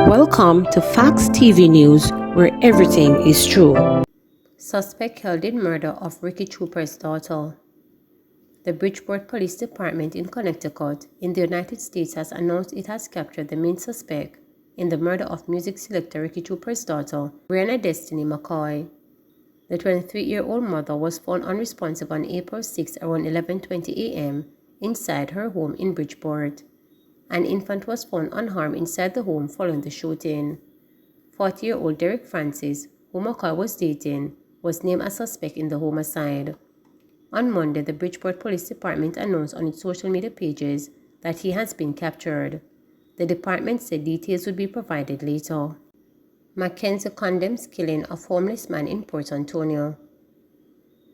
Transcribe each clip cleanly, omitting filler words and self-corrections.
Welcome to Facts TV News, where everything is true. Suspect held in murder of Ricky Trooper's daughter. The Bridgeport Police Department in Connecticut, in the United States, has announced it has captured the main suspect in the murder of music selector Ricky Trooper's daughter, Brianna Destiny McCoy. The 23-year-old mother was found unresponsive on April 6 around 11:20 a.m. inside her home in Bridgeport. An infant was found unharmed inside the home following the shooting. 40-year-old Derek Francis, who McCoy was dating, was named as suspect in the homicide. On Monday, the Bridgeport Police Department announced on its social media pages that he has been captured. The department said details would be provided later. McKenzie condemns killing of homeless man in Port Antonio.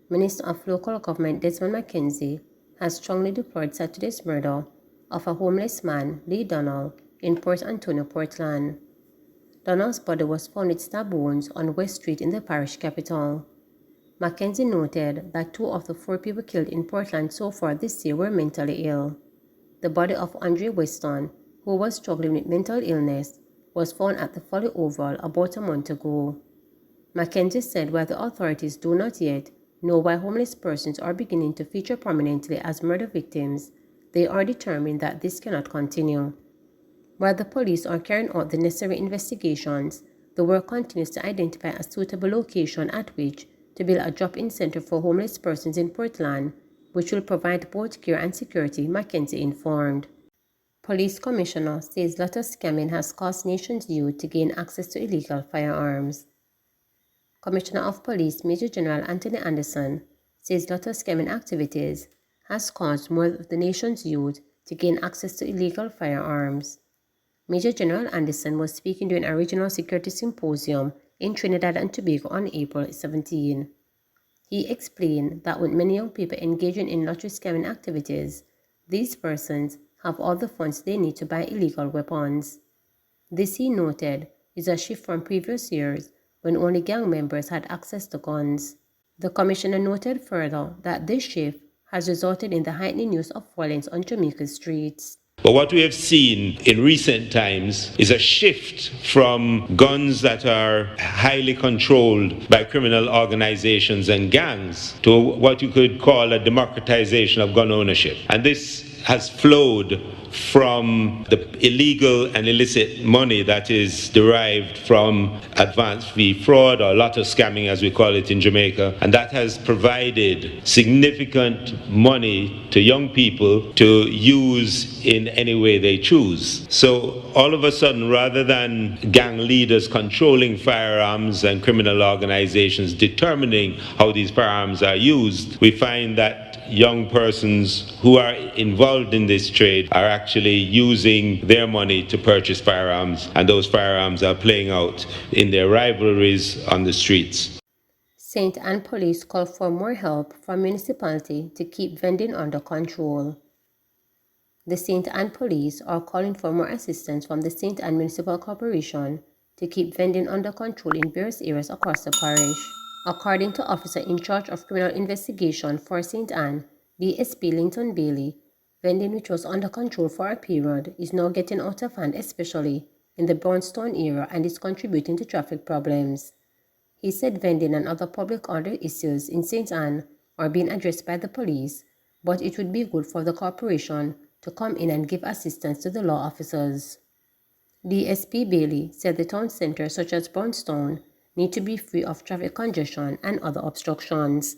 Minister of Local Government Desmond McKenzie has strongly deplored Saturday's murder of a homeless man, Lee Donald, in Port Antonio, Portland. Donald's body was found with stab wounds on West Street in the parish capital. McKenzie noted that 2 of the 4 people killed in Portland so far this year were mentally ill. The body of Andre Weston, who was struggling with mental illness, was found at the Folly Oval about a month ago. McKenzie said while the authorities do not yet know why homeless persons are beginning to feature prominently as murder victims, they are determined that this cannot continue. While the police are carrying out the necessary investigations, the work continues to identify a suitable location at which to build a drop-in center for homeless persons in Portland, which will provide both care and security, McKenzie informed. Police Commissioner says Lotto scamming has caused nation's youth to gain access to illegal firearms. Commissioner of Police Major General Anthony Anderson says Lotto scamming activities has caused more of the nation's youth to gain access to illegal firearms. Major General Anderson was speaking during a regional security symposium in Trinidad and Tobago on April 17. He explained that with many young people engaging in lottery scamming activities, these persons have all the funds they need to buy illegal weapons. This, he noted, is a shift from previous years when only gang members had access to guns. The commissioner noted further that this shift has resulted in the heightening use of violence on Jamaica's streets. But what we have seen in recent times is a shift from guns that are highly controlled by criminal organizations and gangs to what you could call a democratization of gun ownership. And this has flowed from the illegal and illicit money that is derived from advance fee fraud, or lotto scamming as we call it in Jamaica, and that has provided significant money to young people to use in any way they choose. So all of a sudden, rather than gang leaders controlling firearms and criminal organizations determining how these firearms are used, we find that young persons who are involved in this trade are actually using their money to purchase firearms, and those firearms are playing out in their rivalries on the streets. St. Anne police call for more help from municipality to keep vending under control. The St. Anne police are calling for more assistance from the St. Anne Municipal Corporation to keep vending under control in various areas across the parish. According to officer in charge of criminal investigation for St. Anne, DSP Linton Bailey, vending, which was under control for a period, is now getting out of hand, especially in the Brownstown area, and is contributing to traffic problems. He said vending and other public order issues in St. Anne are being addressed by the police, but it would be good for the corporation to come in and give assistance to the law officers. DSP Bailey said the town centers such as Brownstown need to be free of traffic congestion and other obstructions.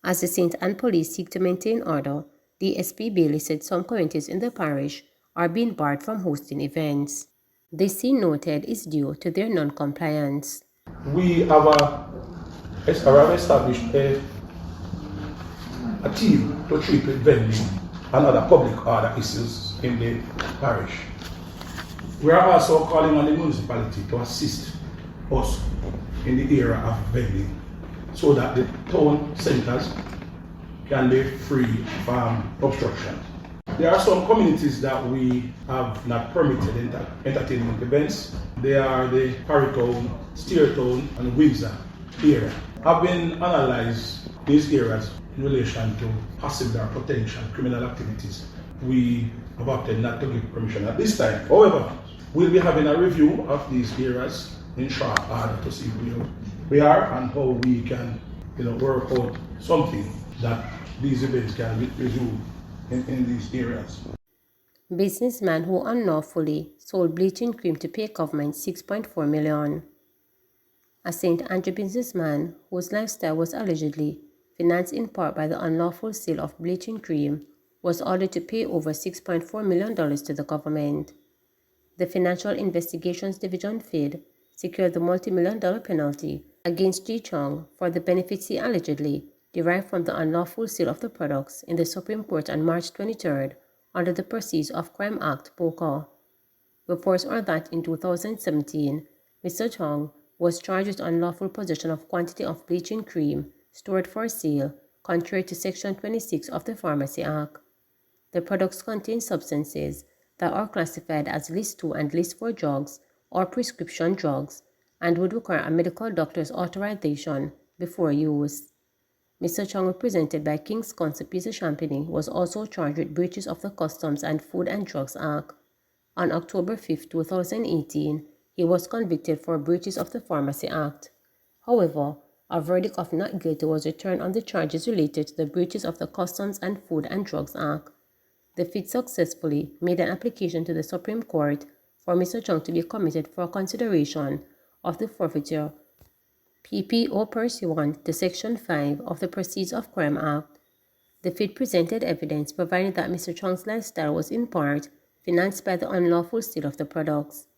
As the St. Anne police seek to maintain order, DSP Bailey said some communities in the parish are being barred from hosting events. This, he noted, is due to their non-compliance. We have established a team to treat with vending and other public order issues in the parish. We are also calling on the municipality to assist us in the area of vending so that the town centers can be free from obstructions. There are some communities that we have not permitted entertainment events. They are the Parrytown, Steertown, and Windsor area. Having analyzed these areas in relation to possible or potential criminal activities, we have opted not to give permission at this time. However, We'll be having a review of these areas in short order to see where we are and how we can work out something that these events can be resumed in these areas. Businessman who unlawfully sold bleaching cream to pay government $6.4 million. A St. Andrew businessman whose lifestyle was allegedly financed in part by the unlawful sale of bleaching cream was ordered to pay over $6.4 million to the government. The Financial Investigations Division FID secured the multi-million-dollar penalty against G. Chong for the benefits he allegedly derived from the unlawful sale of the products in the Supreme Court on March 23rd under the Proceeds of Crime Act (POCA). Reports are that in 2017, Mr. Chong was charged with unlawful possession of quantity of bleaching cream stored for sale, contrary to Section 26 of the Pharmacy Act. The products contain substances that are classified as List 2 and List 4 drugs or prescription drugs and would require a medical doctor's authorization before use. Mr. Chong, represented by King's Counsel Peter Champagny, was also charged with breaches of the Customs and Food and Drugs Act. On October 5, 2018, he was convicted for breaches of the Pharmacy Act. However, a verdict of not guilty was returned on the charges related to the breaches of the Customs and Food and Drugs Act. The FID successfully made an application to the Supreme Court for Mr. Chong to be committed for consideration of the forfeiture PPO pursuant to Section 5 of the Proceeds of Crime Act. The FID presented evidence providing that Mr. Chong's lifestyle was in part financed by the unlawful sale of the products.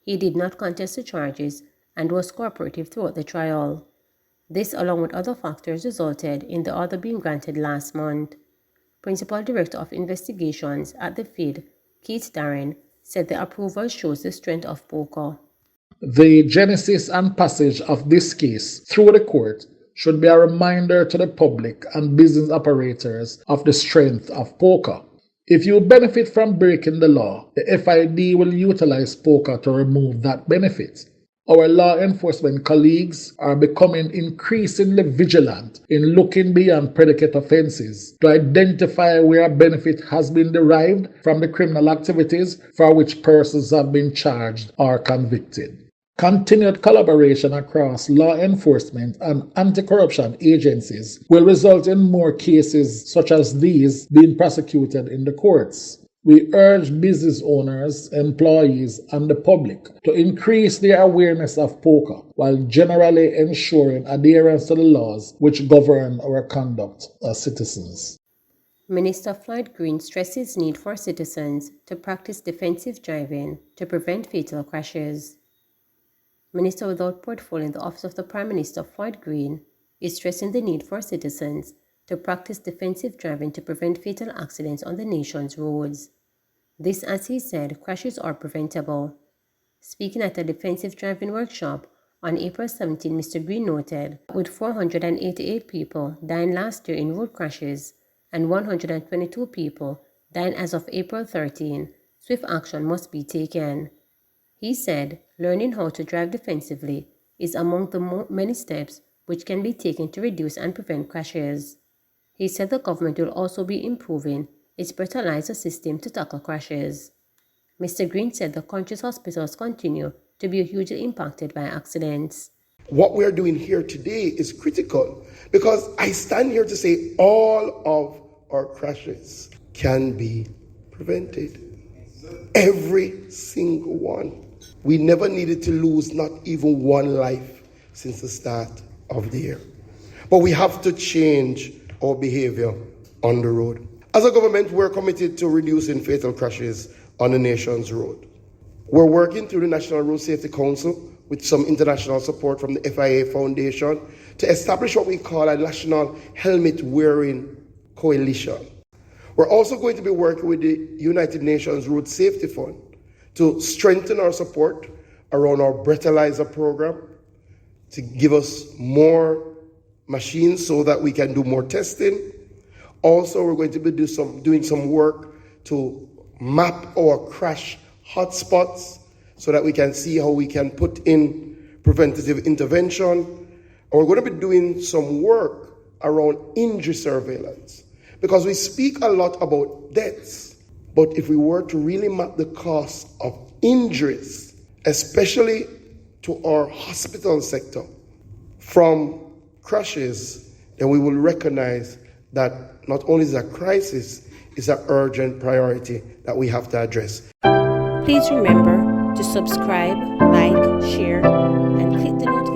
He did not contest the charges and was cooperative throughout the trial. This, along with other factors, resulted in the order being granted last month. Principal Director of Investigations at the FID, Keith Darren, said the approval shows the strength of POCA. The genesis and passage of this case through the court should be a reminder to the public and business operators of the strength of POCA. If you benefit from breaking the law, the FID will utilize POCA to remove that benefit. Our law enforcement colleagues are becoming increasingly vigilant in looking beyond predicate offenses to identify where a benefit has been derived from the criminal activities for which persons have been charged or convicted. Continued collaboration across law enforcement and anti-corruption agencies will result in more cases such as these being prosecuted in the courts. We urge business owners, employees, and the public to increase their awareness of POCA while generally ensuring adherence to the laws which govern our conduct as citizens. Minister Floyd Green stresses need for citizens to practice defensive driving to prevent fatal crashes. Minister without portfolio in the Office of the Prime Minister, Floyd Green, is stressing the need for citizens to practice defensive driving to prevent fatal accidents on the nation's roads. This, as he said, crashes are preventable. Speaking at a defensive driving workshop on April 17, Mr. Green noted, with 488 people dying last year in road crashes and 122 people dying as of April 13, swift action must be taken. He said, learning how to drive defensively is among the many steps which can be taken to reduce and prevent crashes. He said the government will also be improving its breathalyzer system to tackle crashes. Mr. Green said the country's hospitals continue to be hugely impacted by accidents. What we are doing here today is critical because I stand here to say all of our crashes can be prevented. Every single one. We never needed to lose not even one life since the start of the year. But we have to change our behavior on the road. As a government, we're committed to reducing fatal crashes on the nation's road. We're working through the National Road Safety Council with some international support from the FIA Foundation to establish what we call a national helmet wearing coalition. We're also going to be working with the United Nations Road Safety Fund to strengthen our support around our breathalyzer program, to give us more machines so that we can do more testing. Also, we're going to be doing some work to map our crash hotspots so that we can see how we can put in preventative intervention. And we're going to be doing some work around injury surveillance because we speak a lot about deaths. But if we were to really map the cost of injuries, especially to our hospital sector, from crashes, then we will recognize that not only is a crisis, it's an urgent priority that we have to address. Please remember to subscribe, like, share, and click the notification